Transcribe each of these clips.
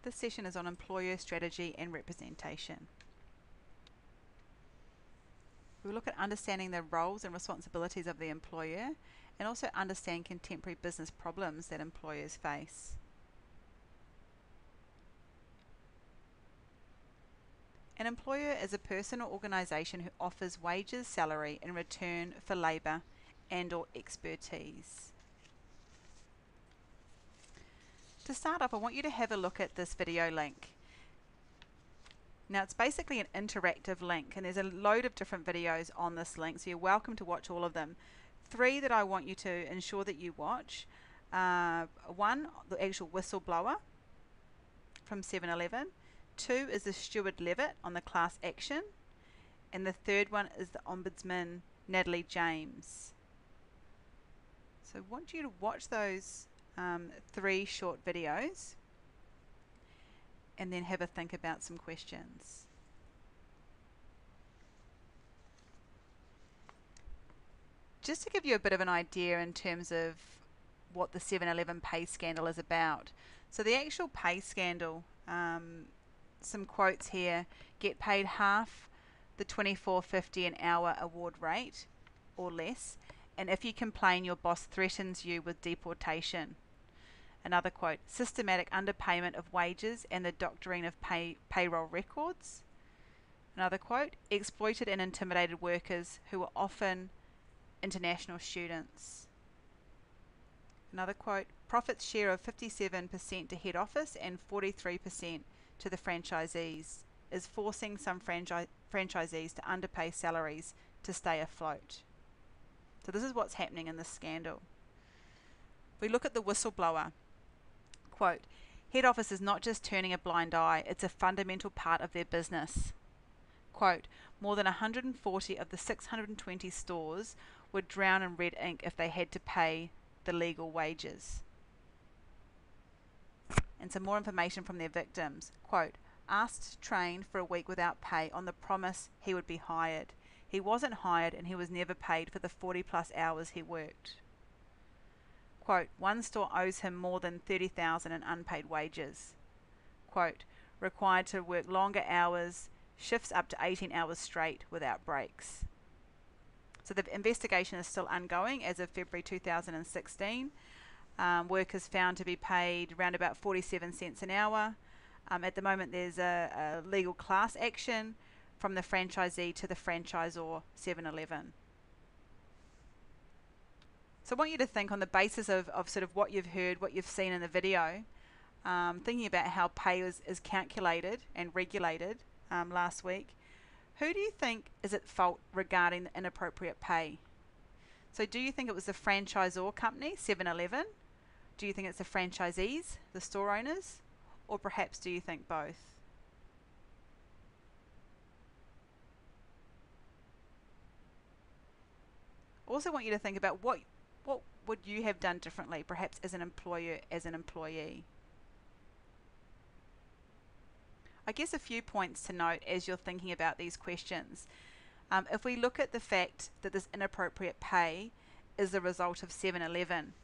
This session is on employer strategy and representation. We will look at understanding the roles and responsibilities of the employer and also understand contemporary business problems that employers face. An employer is a person or organisation who offers wages, salary in return for labour and/or expertise. To start off, I want you to have a look at this video link. Now, it's basically an interactive link, and there's a load of different videos on this link, so you're welcome to watch all of them. 3 that I want you to ensure that you watch. 1, the actual whistleblower from 7-Eleven. 2 is the Stuart Levitt on the class action. And the 3rd one is the Ombudsman, Natalie James. So I want you to watch those 3 short videos and then have a think about some questions. Just to give you a bit of an idea in terms of what the 7-Eleven pay scandal is about. So the actual pay scandal, some quotes here: get paid half the $24.50 an hour award rate or less, and if you complain, your boss threatens you with deportation. Another quote: systematic underpayment of wages and the doctoring of payroll records. Another quote: exploited and intimidated workers who were often international students. Another quote: profits share of 57% to head office and 43% to the franchisees is forcing some franchisees to underpay salaries to stay afloat. So this is what's happening in this scandal. If we look at the whistleblower, quote: head office is not just turning a blind eye, it's a fundamental part of their business. Quote: more than 140 of the 620 stores would drown in red ink if they had to pay the legal wages. And some more information from their victims. Quote: asked to train for a week without pay on the promise he would be hired. He wasn't hired and he was never paid for the 40+ hours he worked. Quote: one store owes him more than $30,000 in unpaid wages. Quote: required to work longer hours, shifts up to 18 hours straight without breaks. So the investigation is still ongoing as of February 2016. Workers found to be paid around about 47 cents an hour. At the moment there's a legal class action from the franchisee to the franchisor 7-Eleven. So I want you to think on the basis of sort of what you've heard, what you've seen in the video, thinking about how pay is calculated and regulated last week. Who do you think is at fault regarding the inappropriate pay? So do you think it was the franchisor company, 7-Eleven? Do you think it's the franchisees, the store owners? Or perhaps do you think both? Also want you to think about what would you have done differently, perhaps as an employer, as an employee. I guess a few points to note as you're thinking about these questions. If we look at the fact that this inappropriate pay is the result of 7-Eleven,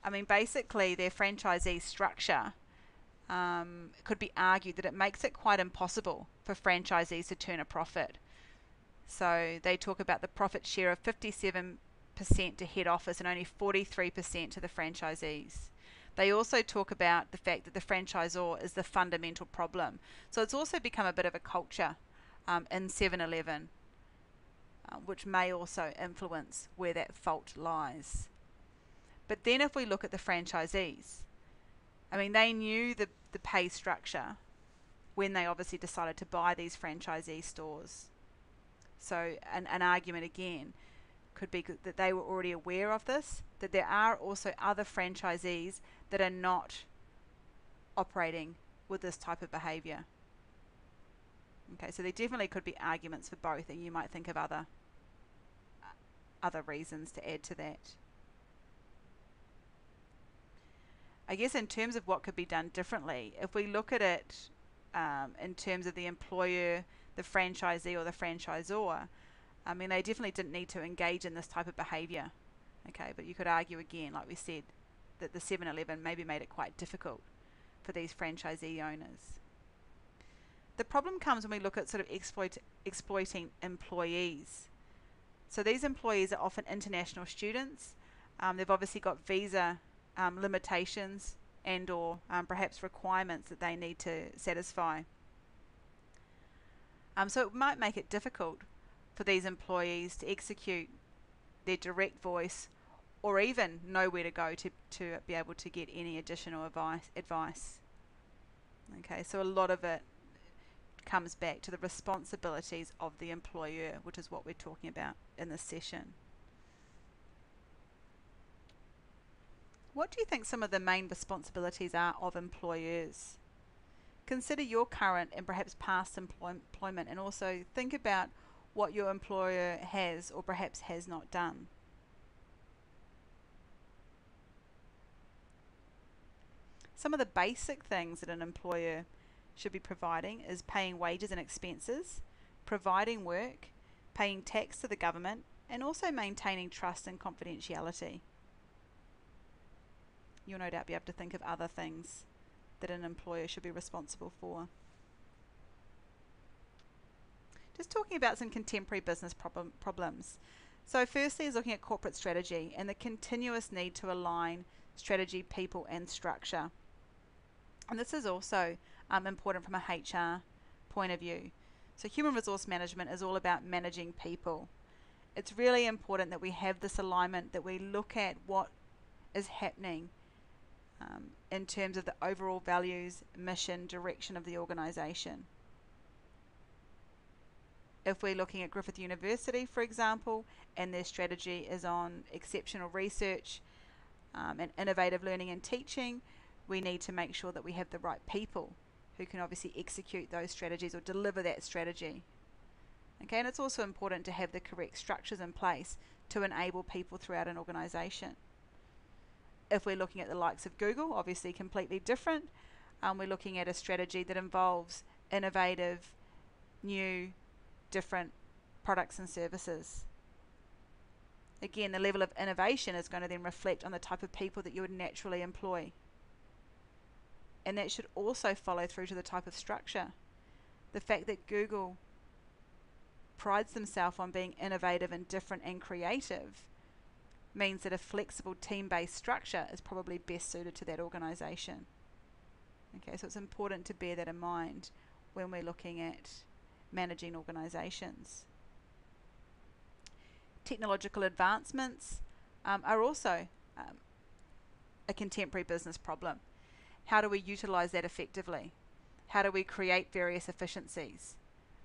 I mean, basically their franchisee structure could be argued that it makes it quite impossible for franchisees to turn a profit. So they talk about the profit share of 57% to head office and only 43% to the franchisees. They also talk about the fact that the franchisor is the fundamental problem. So it's also become a bit of a culture in 7-Eleven, which may also influence where that fault lies. But then if we look at the franchisees, I mean, they knew the pay structure when they obviously decided to buy these franchisee stores. So an argument again could be that they were already aware of this, that there are also other franchisees that are not operating with this type of behaviour. Okay, so there definitely could be arguments for both, and you might think of other reasons to add to that. I guess in terms of what could be done differently, if we look at it in terms of the employer, the franchisee or the franchisor, I mean, they definitely didn't need to engage in this type of behaviour. Okay, but you could argue again, like we said, that the 7-Eleven maybe made it quite difficult for these franchisee owners. The problem comes when we look at sort of exploiting employees. So these employees are often international students. They've obviously got visa limitations and or perhaps requirements that they need to satisfy. So it might make it difficult for these employees to execute their direct voice or even know where to go to be able to get any additional advice. Okay, so a lot of it comes back to the responsibilities of the employer, which is what we're talking about in this session. What do you think some of the main responsibilities are of employers? Consider your current and perhaps past employment, and also think about what your employer has or perhaps has not done. Some of the basic things that an employer should be providing is paying wages and expenses, providing work, paying tax to the government, and also maintaining trust and confidentiality. You'll no doubt be able to think of other things that an employer should be responsible for. Just talking about some contemporary business problems. So firstly is looking at corporate strategy and the continuous need to align strategy, people and structure. And this is also important from a HR point of view. So human resource management is all about managing people. It's really important that we have this alignment, that we look at what is happening in terms of the overall values, mission, direction of the organisation. If we're looking at Griffith University, for example, and their strategy is on exceptional research and innovative learning and teaching, we need to make sure that we have the right people who can obviously execute those strategies or deliver that strategy. Okay, and it's also important to have the correct structures in place to enable people throughout an organisation. If we're looking at the likes of Google, obviously completely different. We're looking at a strategy that involves innovative, new, different products and services. Again, the level of innovation is going to then reflect on the type of people that you would naturally employ. And that should also follow through to the type of structure. The fact that Google prides themselves on being innovative and different and creative means that a flexible team-based structure is probably best suited to that organisation. Okay, so it's important to bear that in mind when we're looking at managing organisations. Technological advancements are also a contemporary business problem. How do we utilise that effectively? How do we create various efficiencies?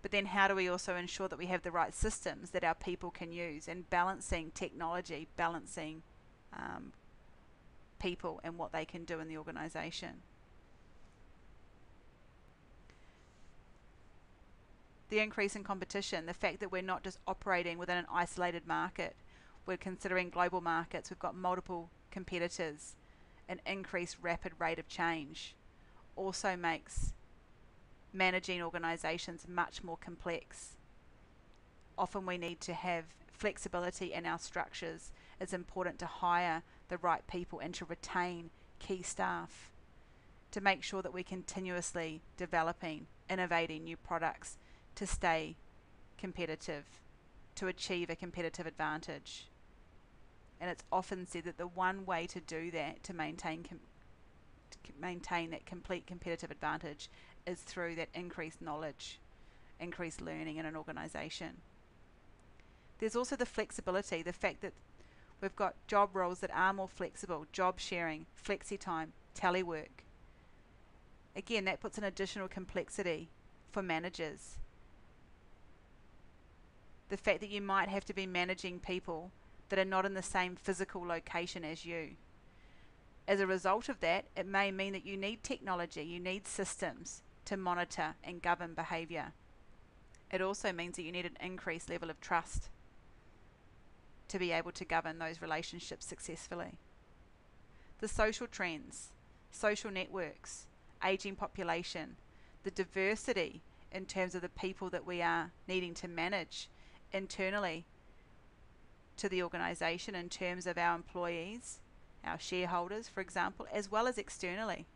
But then how do we also ensure that we have the right systems that our people can use, and balancing technology, balancing people and what they can do in the organisation. The increase in competition, the fact that we're not just operating within an isolated market, we're considering global markets, we've got multiple competitors, an increased rapid rate of change also makes managing organisations much more complex. Often we need to have flexibility in our structures. It's important to hire the right people and to retain key staff to make sure that we're continuously developing, innovating new products to stay competitive, to achieve a competitive advantage. And it's often said that the one way to do that, to maintain that complete competitive advantage, is through that increased knowledge, increased learning in an organisation. There's also the flexibility, the fact that we've got job roles that are more flexible, job sharing, flexi time, telework. Again, that puts an additional complexity for managers. The fact that you might have to be managing people that are not in the same physical location as you. As a result of that, it may mean that you need technology, you need systems to monitor and govern behaviour. It also means that you need an increased level of trust to be able to govern those relationships successfully. The social trends, social networks, ageing population, the diversity in terms of the people that we are needing to manage internally to the organisation in terms of our employees, our shareholders, for example, as well as externally.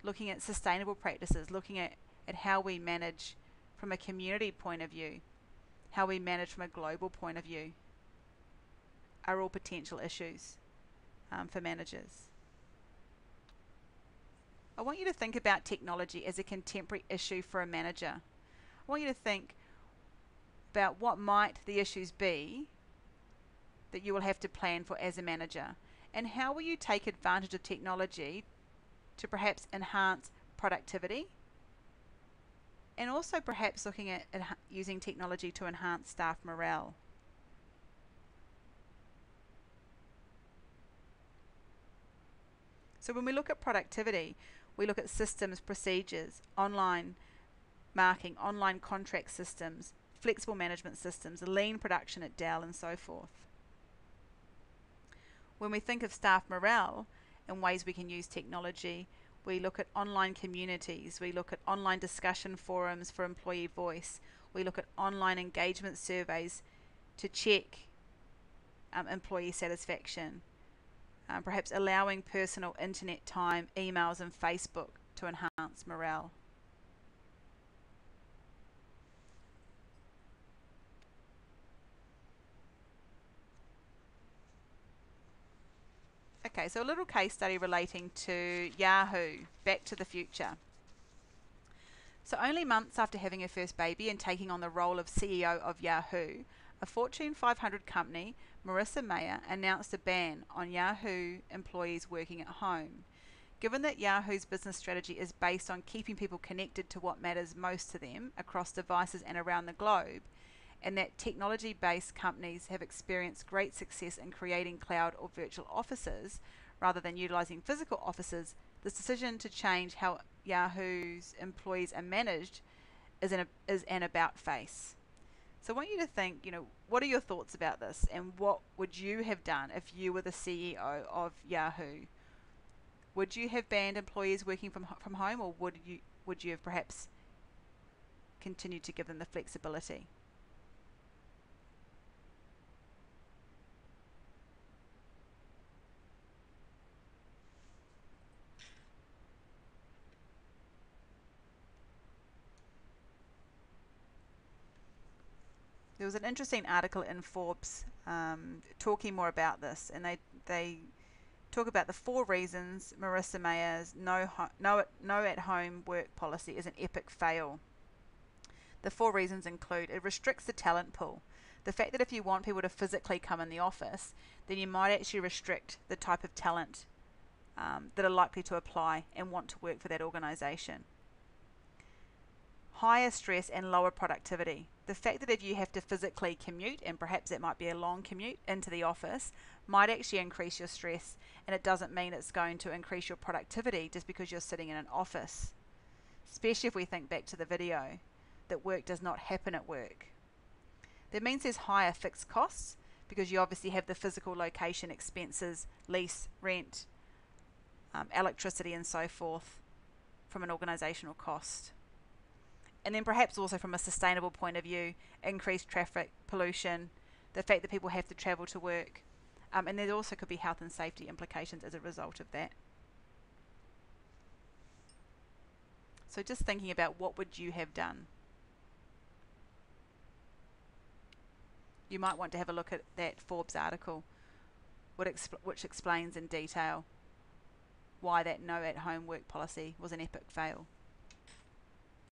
looking at sustainable practices, looking at how we manage from a community point of view, how we manage from a global point of view, are all potential issues for managers. I want you to think about technology as a contemporary issue for a manager. I want you to think about what might the issues be that you will have to plan for as a manager, and how will you take advantage of technology to perhaps enhance productivity, and also perhaps looking at using technology to enhance staff morale. So when we look at productivity, we look at systems, procedures, online marking, online contract systems, flexible management systems, lean production at Dell, and so forth. When we think of staff morale and ways we can use technology, we look at online communities, we look at online discussion forums for employee voice, we look at online engagement surveys to check employee satisfaction, perhaps allowing personal internet time, emails and Facebook to enhance morale. Okay, so a little case study relating to Yahoo, Back to the Future. So only months after having her first baby and taking on the role of CEO of Yahoo, a Fortune 500 company, Marissa Mayer, announced a ban on Yahoo employees working at home. Given that Yahoo's business strategy is based on keeping people connected to what matters most to them across devices and around the globe, and that technology-based companies have experienced great success in creating cloud or virtual offices rather than utilizing physical offices, this decision to change how Yahoo's employees are managed is an about face. So I want you to think, what are your thoughts about this, and what would you have done if you were the CEO of Yahoo? Would you have banned employees working from home, or would you have perhaps continued to give them the flexibility? There was an interesting article in Forbes talking more about this, and they talk about the 4 reasons Marissa Mayer's no at home work policy is an epic fail. The 4 reasons include: it restricts the talent pool. The fact that if you want people to physically come in the office, then you might actually restrict the type of talent that are likely to apply and want to work for that organisation. Higher stress and lower productivity. The fact that if you have to physically commute, and perhaps it might be a long commute into the office, might actually increase your stress, and it doesn't mean it's going to increase your productivity just because you're sitting in an office. Especially if we think back to the video, that work does not happen at work. That means there's higher fixed costs because you obviously have the physical location expenses, lease, rent, electricity and so forth from an organisational cost. And then perhaps also from a sustainable point of view, increased traffic, pollution, the fact that people have to travel to work, and there also could be health and safety implications as a result of that. So just thinking about, what would you have done? You might want to have a look at that Forbes article, which explains in detail why that no at home work policy was an epic fail.